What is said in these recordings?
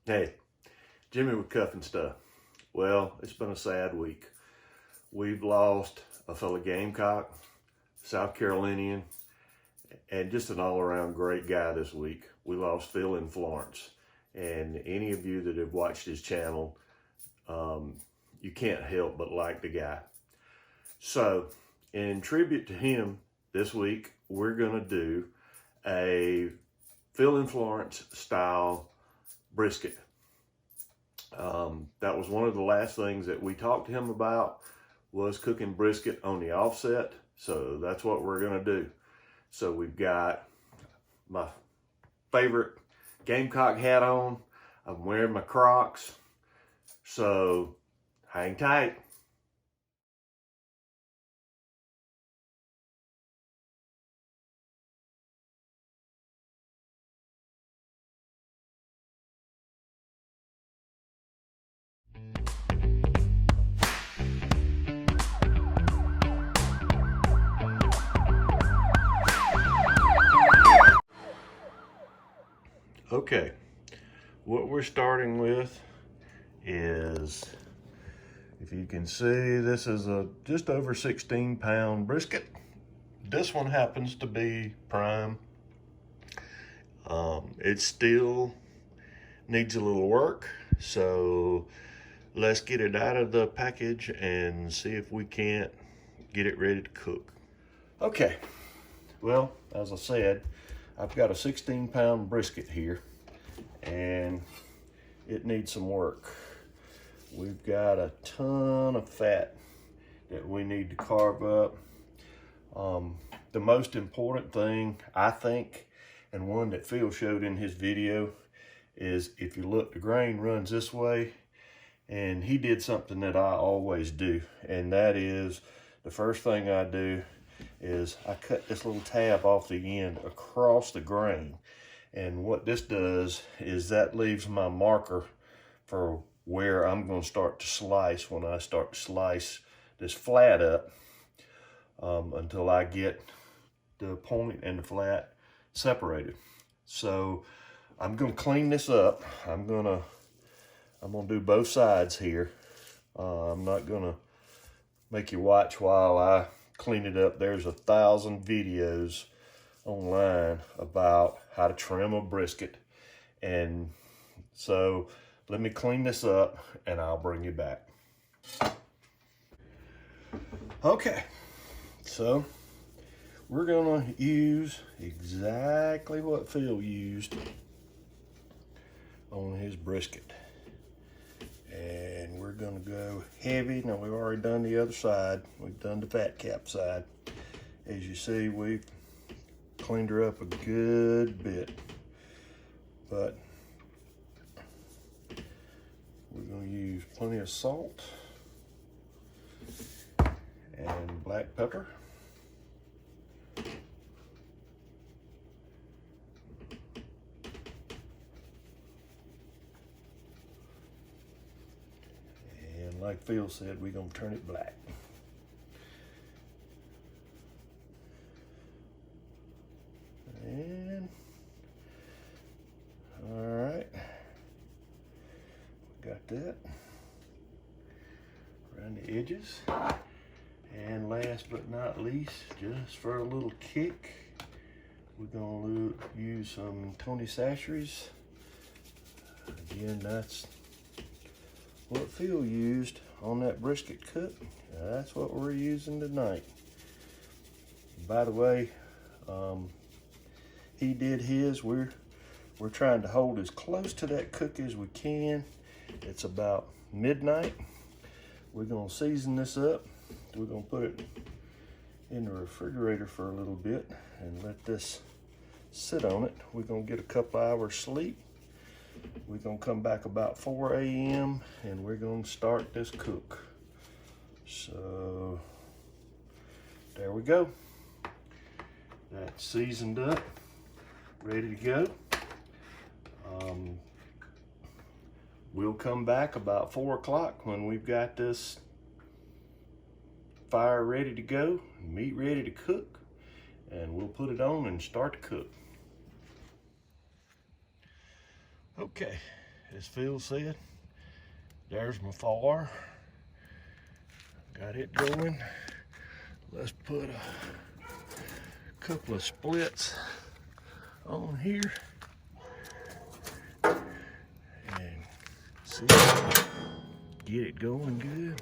Hey, Jimmy with Cuff and Stuff. Well, it's been a sad week. We've lost a fellow Gamecock, South Carolinian, and just an all-around great guy this week. We lost Philnflorence. And any of you that have watched his channel, you can't help but like the guy. So, in tribute to him, this week, we're gonna do a Philnflorence style brisket. That was one of the last things that we talked to him about, was cooking brisket on the offset. So that's what we're gonna do. So we've got my favorite Gamecock hat on. I'm wearing my Crocs. So hang tight. Okay, what we're starting with is, if you can see, this is a just over 16-pound brisket. This one happens to be prime. It still needs a little work, so let's get it out of the package and see if we can't get it ready to cook. Okay, well, as I said, I've got a 16-pound brisket here, and it needs some work. We've got a ton of fat that we need to carve up. The most important thing, I think, and one that Phil showed in his video, is if you look, the grain runs this way, and he did something that I always do, and that is, the first thing I do is I cut this little tab off the end across the grain. And what this does is that leaves my marker for where I'm going to start to slice when I start to slice this flat up, until I get the point and the flat separated. So I'm going to clean this up. I'm going to do both sides here. I'm not going to make you watch while I clean it up. There's 1,000 videos online about how to trim a brisket. And so let me clean this up and I'll bring you back. Okay, so we're gonna use exactly what Phil used on his brisket. And we're gonna go heavy. Now, we've already done the other side. We've done the fat cap side. As you see, we've cleaned her up a good bit. But we're gonna use plenty of salt and black pepper. Like Phil said, we're gonna turn it black. And all right, got that around the edges. And last but not least, just for a little kick, we're gonna use some Tony Chachere's. Again, that's what Phil used on that brisket cut. That's what we're using tonight. By the way, he did his. We're trying to hold as close to that cook as we can. It's about midnight. We're gonna season this up. We're gonna put it in the refrigerator for a little bit and let this sit on it. We're gonna get a couple hours sleep. We're gonna come back about 4 a.m. and we're gonna start this cook. So there we go. That's seasoned up, ready to go. We'll come back about 4 o'clock when we've got this fire ready to go, meat ready to cook, and we'll put it on and start to cook. Okay, as Phil said, there's my fire. Got it going. Let's put a couple of splits on here and see, get it going good.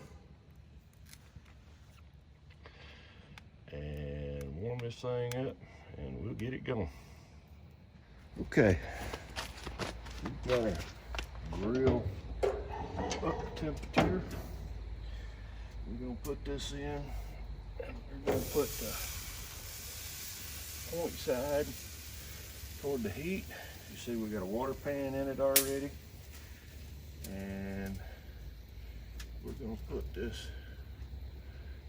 And warm this thing up and we'll get it going. Okay, we've got our grill up to temperature. We're gonna put this in and we're gonna put the point side toward the heat. You see we got a water pan in it already. And we're gonna put this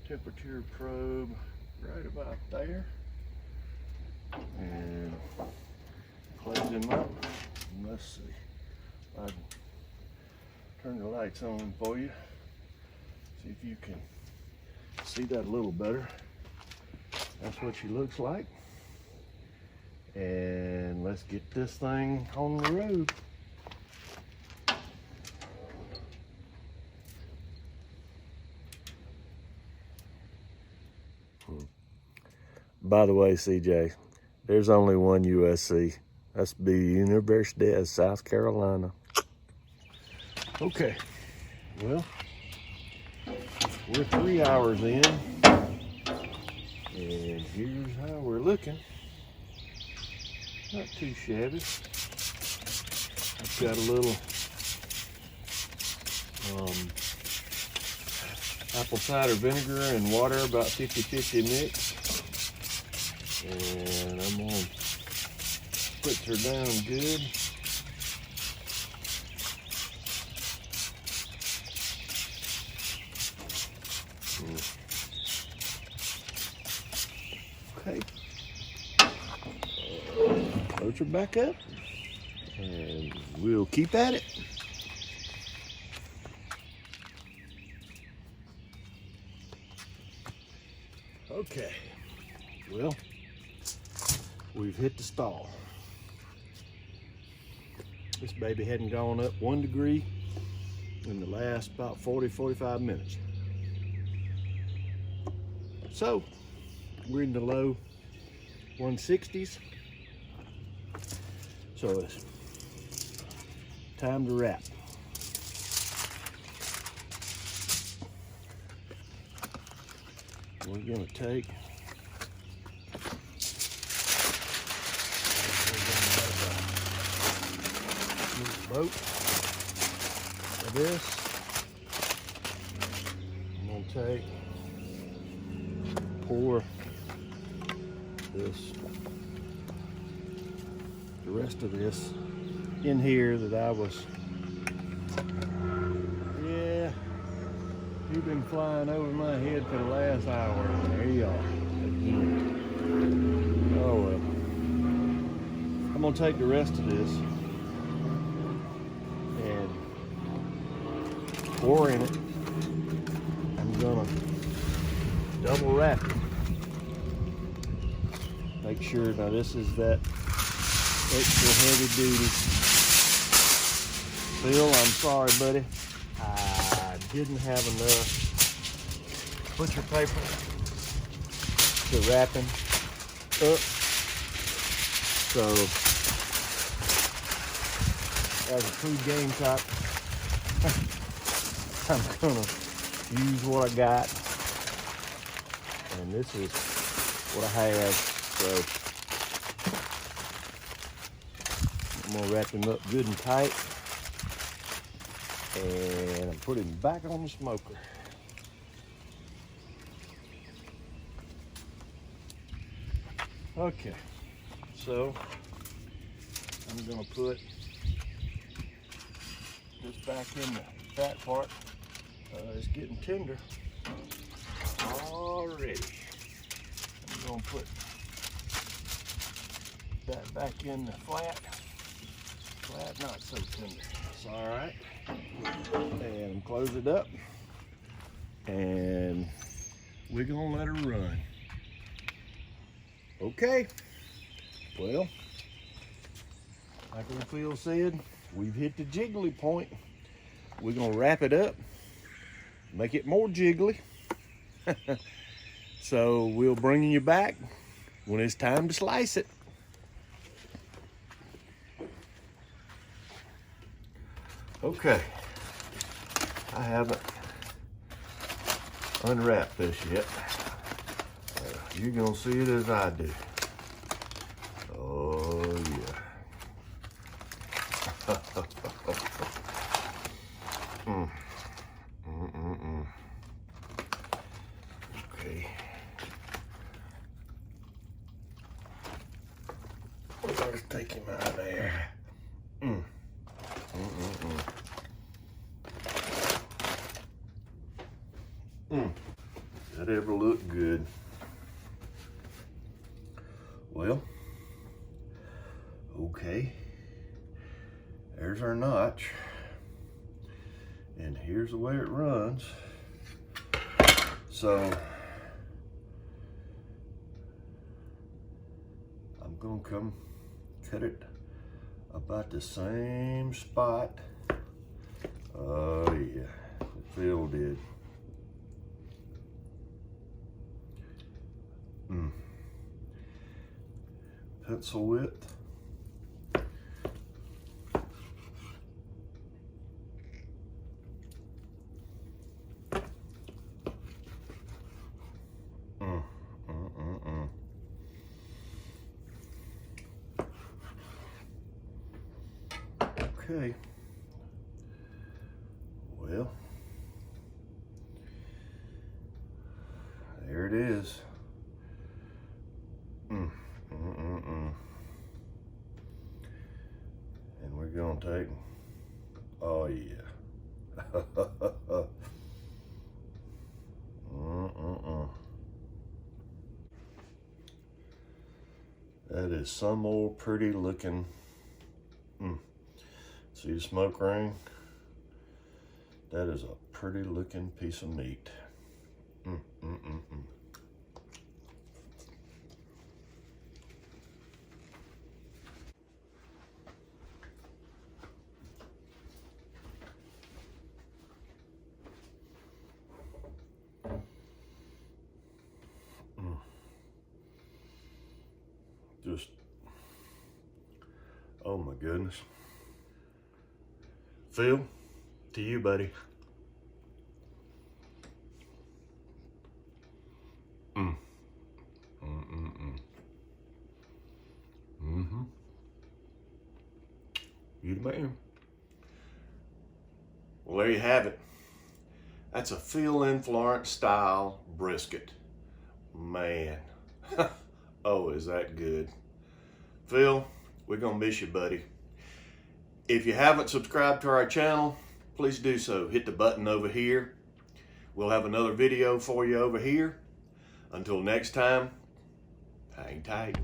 temperature probe right about there. And close them up. And let's see. I can turn the lights on for you. See if you can see that a little better. That's what she looks like. And let's get this thing on the road. By the way, CJ, there's only one USC. That's the University of South Carolina. Okay, well, we're 3 hours in, and here's how we're looking. Not too shabby. I've got a little apple cider vinegar and water, about 50-50 mix. And I'm gonna put her down good. Okay. Close her back up and we'll keep at it. Okay, well, we've hit the stall. This baby hadn't gone up 1 degree in the last about 40-45 minutes. So we're in the low 160s. So it's time to wrap. We're gonna take boat of this. I'm gonna take, pour this, the rest of this in here that I was, yeah, you've been flying over my head for the last hour. There you are again. Oh well. I'm gonna take the rest of this and pour in it. I'm gonna double wrap it. Make sure, now this is that extra heavy duty. Phil, I'm sorry, buddy. I didn't have enough butcher paper to wrap him up. So, as a food game type, I'm gonna use what I got. And this is what I have. So, I'm gonna wrap him up good and tight. And I'm putting him back on the smoker. Okay, so I'm gonna put this back in the fat part. It's getting tender already. I'm gonna put that back in the flat. Flat, not so tender. It's all right. And close it up. And we're gonna let her run. Okay. Well, like Phil said, we've hit the jiggly point. We're gonna wrap it up, make it more jiggly. So we'll bring you back when it's time to slice it. Okay, I haven't unwrapped this yet. You're gonna see it as I do. Oh yeah. Okay. Let's take him out of there. That ever look good? Well, okay. There's our notch. And here's the way it runs. So I'm gonna come cut it about the same spot. Oh yeah, Phil did. Pencil width. Okay. Well, there it is. And we're gonna take, oh yeah. That is some old pretty looking, see the smoke ring? That is a pretty looking piece of meat. Just, oh my goodness. Phil, to you, buddy. You the man. Well, there you have it. That's a Philnflorence style brisket. Man. Oh, is that good. Phil, we're gonna miss you, buddy. If you haven't subscribed to our channel, please do so. Hit the button over here. We'll have another video for you over here. Until next time, hang tight.